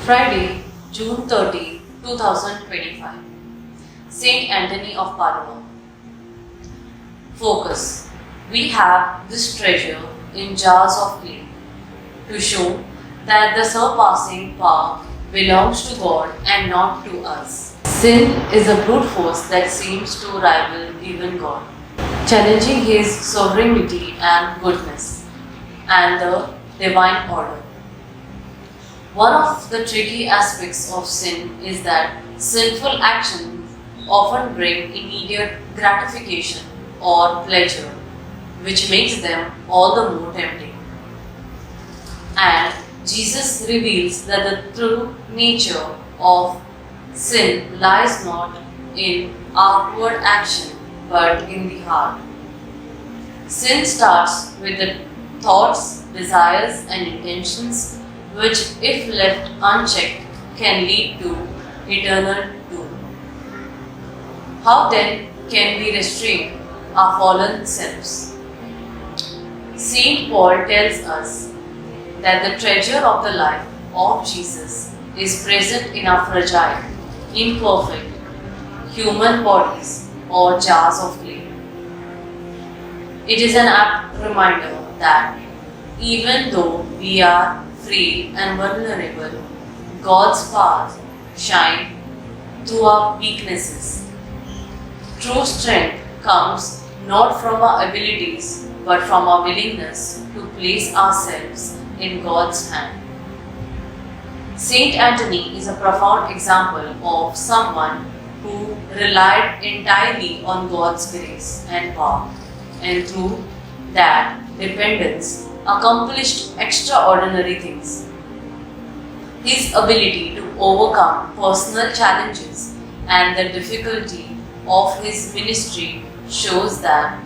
Friday, June 30, 2025. Saint Anthony of Padua. Focus. We have this treasure in jars of clay to show that the surpassing power belongs to God and not to us. Sin is a brute force that seems to rival even God, challenging His sovereignty and goodness and the divine order. One of the tricky aspects of sin is that sinful actions often bring immediate gratification or pleasure, which makes them all the more tempting. And Jesus reveals that the true nature of sin lies not in outward action but in the heart. Sin starts with the thoughts, desires, and intentions which, if left unchecked, can lead to eternal doom. How then can we restrain our fallen selves? Saint Paul tells us that the treasure of the life of Jesus is present in our fragile, imperfect, human bodies or jars of clay. It is an apt reminder that even though we are frail and vulnerable, God's power shines through our weaknesses. True strength comes not from our abilities but from our willingness to place ourselves in God's hand. Saint Anthony is a profound example of someone who relied entirely on God's grace and power, and through that dependence accomplished extraordinary things. His ability to overcome personal challenges and the difficulty of his ministry shows that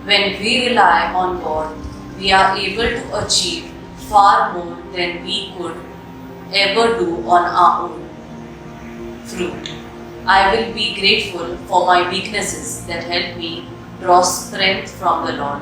when we rely on God, we are able to achieve far more than we could ever do on our own. Fruit. I will be grateful for my weaknesses that help me draw strength from the Lord.